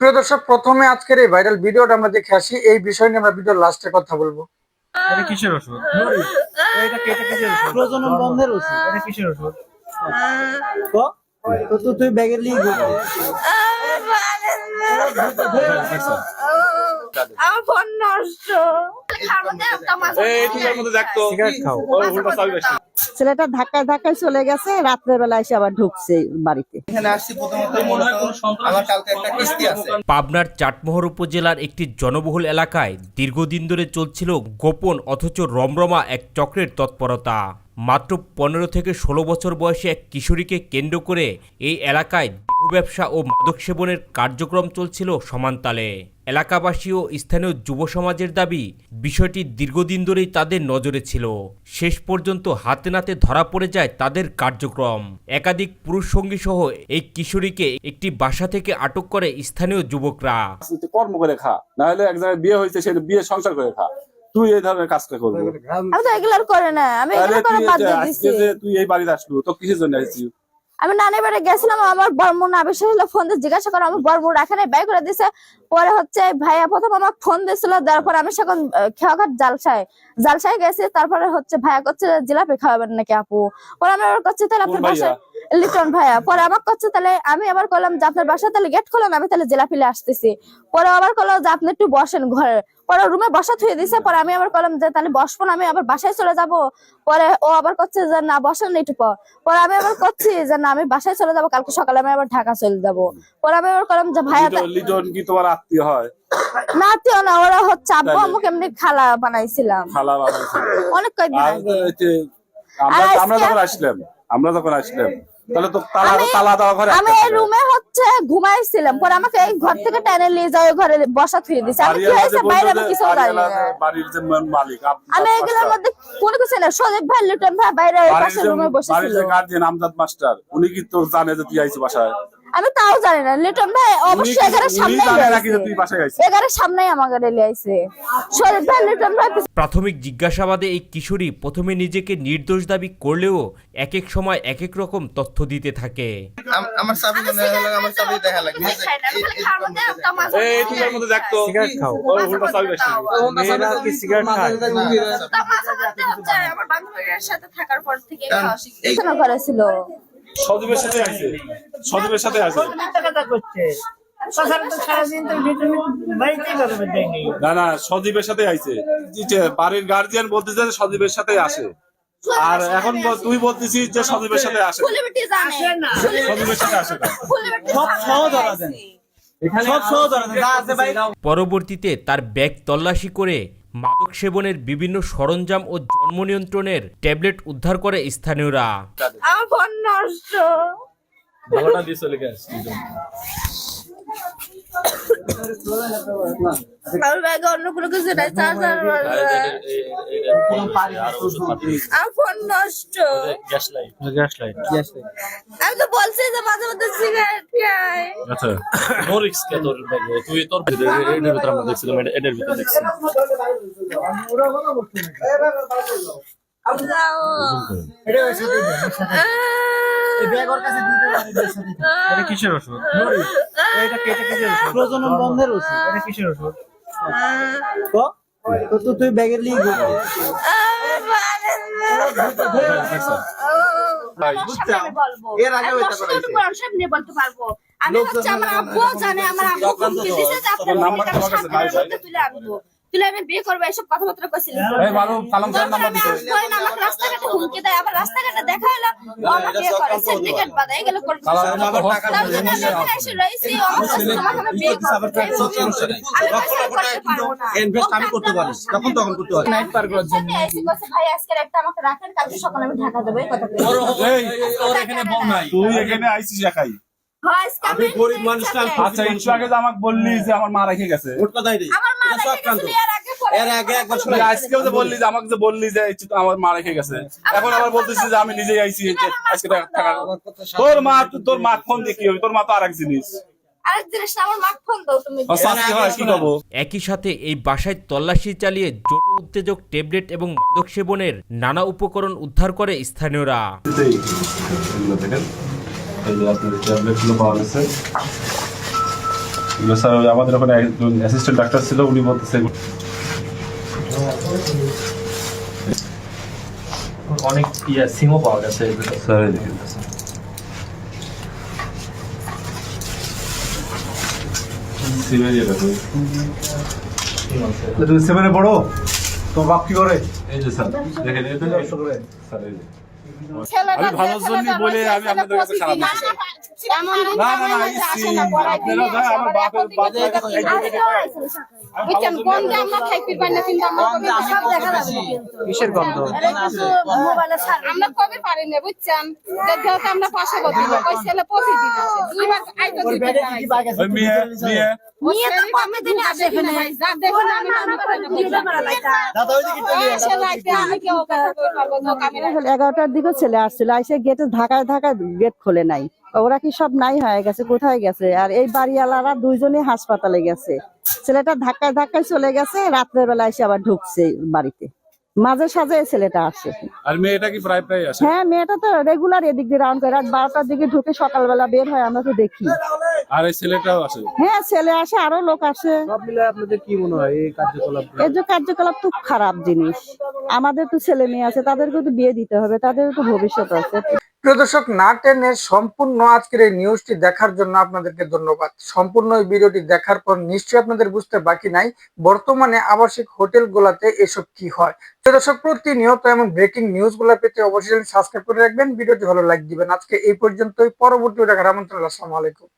প্রিয় দর্শক, প্রথমে আজকের এই ভাইরাল ভিডিওটা আমরা দেখে আসি। এই বিষয় নিয়ে আমরা ভিডিওর লাস্টে কথা বলবো। এটা কিসের ওষুধ? এটা কিসের ওষুধ? প্রজনন বন্ধের ওষুধ। এটা কিসের ওষুধ? তো তুই ব্যাগের লিয়ে আমার ফোন নষ্ট। সিগারেট খাও। ছেলেটা ধাক্কায় ধাক্কায় চলে গেছে, রাত্রের বেলা এসে আবার ঢুকছে বাড়িতে। এখানে আসছি প্রথমত আমার কালকে একটা কিস্তি আছে। পাবনার চাটমোহর উপজেলার একটি জনবহুল এলাকায় দীর্ঘদিন ধরে চলছিল গোপন অথচ রমরমা এক চক্রের তৎপরতা। মাত্র 15 থেকে 16 বছর বয়সী এক কিশোরীকে কেন্দ্র করে এই এলাকায় দেহ ব্যবসা ও মাদক সেবনের কার্যক্রম চলছিল সমানতালে। এলাকাবাসী ও স্থানীয় যুব সমাজের দাবি, বিষয়টি দীর্ঘদিন ধরেই তাদের নজরে ছিল। শেষ পর্যন্ত হাতে নাতে ধরা পড়ে যায় তাদের কার্যক্রম। একাধিক পুরুষ সঙ্গী সহ এই কিশোরীকে একটি বাসা থেকে আটক করে স্থানীয় যুবকরা। কর্ম করে খা, না হলে এক জায়গায় বিয়ে হয়েছে সে বিয়ে সংসার করে খা। তুই এই ধরনের কাজটা করবি? আমি তো এগুলো করে না, আমি এগুলো করে বাদ দিয়ে দিছি। তুই এই বাড়িতে আসলু তো কিসের জন্য আসছিস? আমি নানি বাড়ি গেছিলাম, আমার বর্মন আবিষ্কার হলো, ফোন দিয়ে জিজ্ঞাসা করো, আমার বর্মন এখানে বাই করে দিছে। পরে হচ্ছে ভাইয়া প্রথম আমাকে ফোন দিয়েছিল, দেওয়ার পর আমি সেখন খেয়াঘাট জালসায় গেছি। তারপরে হচ্ছে ভাইয়া করছে জিলাপি খাওয়াবেন নাকি আপু। পরে আমি আবার করছি তাহলে আপনার বাসা লিটন ভাইয়া। পরে আমাকে করছে তাহলে আমি আবার করলাম যে আপনার বাসা তাহলে গেট খোলেন, আমি তাহলে জিলাপি আসতেছি। পরে আবার করলাম যে আপনি একটু বসেন ঘরে। পরে রুমে বসা থুয়ে দিছে। পরে আমি আবার করলাম যে তাহলে বসবো না, আমি আবার বাসায় চলে যাব। পরে ও আবার করছে যে না বসেন একটু পর। পরে আমি আবার করছি যে না আমি বাসায় চলে যাবো, কালকে সকালে আমি আবার ঢাকা চলে যাবো। পরে আমি আবার করলাম যে ভাইয়া লিটন কি তোমার আত্মীয় হয়? না আত্মীয় না, ওরা হচ্ছে আব্বু আমাকে এমনি খালা বানাইছিলাম অনেক কয়েকদিন আগে। আমরা যখন আসলাম তাহলে তো তালা দেওয়া ঘরে আমি এই রুমে হচ্ছে ঘুমাইছিলাম। পরে আমাকে এই ঘর থেকে টেনে নিয়ে যাও, ঘরে বসা থুয়ে দিছে। আমি কি হয়েছে বাইরে আমি কিছু জানি না। বাড়ির যে মালিক আমি এগুলোর মধ্যে কোনো কিছু না। সজীব ভাই লিটন ভাই বাইরে পাশের রুমে বসেছিল। বাড়ির যে গার্জিয়ান আমজাদ মাস্টার, উনি কি তোর জানে যে তুই আইছিস বাসায়? আমি তাও জানি না। লিটন ভাই অবশ্যই এগারের সামনে তুই বাসায় আইছিস, এগারের সামনেই আমাকে রেলে আইছে। সজীব ভাই লিটন ভাই প্রাথমিক জিজ্ঞাসাবাদে এই কিশোরী প্রথমে নিজেকে নির্দোষ দাবি করলেও এক এক সময় এক এক রকম তথ্য দিতে থাকে। আমার চাবি আমার চাবি দেখা লাগবে। এই তুই এর মধ্যে দেখতো সিগারেট খাও। উল্টা চাবি বেশি। মেয়েরা কি সিগারেট খায়? আমার বান্ধবীর সাথে থাকার পর থেকে খাওয়া শিখেছি। করেছিল সজীবের সাথে আছে, সজীবের সাথে আছে। না না, সজীবের সাথে আইছে। বাড়ির গার্জিয়ান বলতেছে সজীবের সাথে আসে, আর এখন তুই বলতেছিস যে সজীবের সাথে আসে। সজীবের সাথে আসে না। পরবর্তীতে তার ব্যাগ তল্লাশি করে মাদক সেবনের বিভিন্ন সরঞ্জাম ও জন্ম নিয়ন্ত্রণের ট্যাবলেট উদ্ধার করে স্থানীয়রা। আমার ফোন নষ্ট। ভালোটা দিয়ে চলে গেছে। আমার ব্যাগে অন্য কোনো কিছু নাই, চার্জার। আমার ফোন নষ্ট। Gas light. আমি তো বলছি যে মাঝে মধ্যে সিগারেট খাই। আচ্ছা, নো রিস্ক কে তোর ব্যাগে? তুই তোর এটার ভিতরে আমরা দেখছিলাম, এটার ভিতরে দেখছি। এটা কিসের ওষুধ? এটা কিসের ওষুধ? প্রজনন বন্ধের ওষুধ। এটা কিসের ওষুধ? তো তুই ব্যাগের লিয়ে এর আগে বলতে পারবো। আমি হচ্ছে আমার আব্বু জানে, আমার আব্বু হুমকি দিছে যে আপনার নাম্বারটা আমার কাছে নাই, তুলে আনবো, তুলে আমি বিয়ে করবো, এসব কথাবার্তা কইছিল। এই মারু কালাম স্যার নাম্বার দিতে। কই না, আমাকে রাস্তাঘাটে হুমকি দেয়, আবার রাস্তাঘাটে দেখা হলো ও আমাকে বিয়ে করে, সার্টিফিকেট বানায় এগুলো করতে। আমার টাকা তার জন্য আমি এখানে এসে রইছি, ও আমাকে বিয়ে করতে। ইনভেস্ট আমি করতে পারি, তখন করতে পারি। নাইট পার করার জন্য এসে কইছে ভাই আজকে একটা আমাকে রাখেন, কালকে সকালে আমি ঢাকা দেব, এই কথা কইছে। এই তোর এখানে বউ নাই, তুই এখানে আইছিস একাই? আমি গরিব মানুষ না। আচ্ছা, একটু আগে যে আমাকে বললি যে আমার মা রেখে গেছে, ওর কথাই রে। আমার মা রেখে গেছিল এর আগে একবার শুনে আজকেও যে বললি যে আমাকে যে বললি যে আমার মা রেখে গেছে, এখন আবার বলতেছিস যে আমি নিজেই আইছি আজকে টাকা। তোর মা ফোন দিয়ে কি হবে? তোর মা তো আরেক জিনিস। আরেক জিনিস না, আমার মা ফোন দাও তুমি। কি করবো? একই সাথে এই বাসায় তল্লাশি চালিয়ে জড় উত্তেজক ট্যাবলেট এবং মাদক সেবনের নানা উপকরণ উদ্ধার করে স্থানীয়রা। এই যে আপনার ট্যাবলেটগুলো পাওয়া গেছে। স্যার আমাদের ওখানে একজন অ্যাসিস্ট্যান্ট ডাক্তার ছিল, উনি বলতেছে অনেক সিমও পাওয়া গেছে। স্যার এই দেখেন তুমি সেভেনে পড়ো, তোমার বাপ কি করে? এই যে স্যার দেখেন, এই তো স্যার এই যে আমি ভালোর জন্য বলে আমি আপনাদের কাছে খারাপ বলছি। না না না, আপনারা ভাই আমার বাপের কিসের গন্ধ? আমরা কবে পারি না বুঝছেন, দেখতে আমরা পাশে করতে ওই ছেলে প্রতিদিন আসে, দুইবার আইতো দিতে ওই মেয়ে নিয়ে তো প্রতিদিন আসে এখানে যা দেখেন আমি রান্না করে দাদা ওই দিকে চলে আসে রাইতে আমি কেউ কথা কই পারবো না ক্যামেরা 11টার দিকে ছেলে আসছিল, এসে গেটে ধাক্কায় গেট খোলে নাই। ওরা কি সব নাই হয়ে গেছে, কোথায় গেছে? আর এই বাড়িওয়ালারা দুইজনই হাসপাতালে গেছে। ছেলেটা ধাক্কায় চলে গেছে, রাত্রের বেলা এসে আবার ঢুকছে বাড়িতে। মাঝে সাঝে এই ছেলেটা আসে। আর মেয়েটা কি প্রায় আসে? হ্যাঁ, মেয়েটা তো রেগুলার এদিক দিয়ে রাউন্ড করে, রাত 12টার দিকে ঢুকে সকালবেলা বের হয়, আমরা তো দেখি। আর এই ছেলেটাও আসে? হ্যাঁ, ছেলে আসে, আরো লোক আসে। সব মিলে আপনাদের কি মনে হয় এই কার্যকলাপ? এই যে কার্যকলাপ তো খারাপ জিনিস। আমাদের তো ছেলে মেয়ে আছে, তাদেরকে তো বিয়ে দিতে হবে, তাদের তো ভবিষ্যৎ আছে। প্রিয় দর্শক, না টেনে সম্পূর্ণ আজকের এই নিউজটি দেখার জন্য আপনাদেরকে ধন্যবাদ। সম্পূর্ণ এই ভিডিওটি দেখার পর নিশ্চয়ই আপনাদের বুঝতে বাকি নাই বর্তমানে আবাসিক হোটেলগুলোতে এসব কি হয়। প্রিয় দর্শক, প্রতিনিয়ত এমন ব্রেকিং নিউজগুলো পেতে অবশ্যই সাবস্ক্রাইব করে রাখবেন, ভিডিওটি ভালো লাইক দিবেন। আজকে এই পর্যন্তই, পরবর্তী দেখার আমন্ত্রণ। আসসালামু আলাইকুম।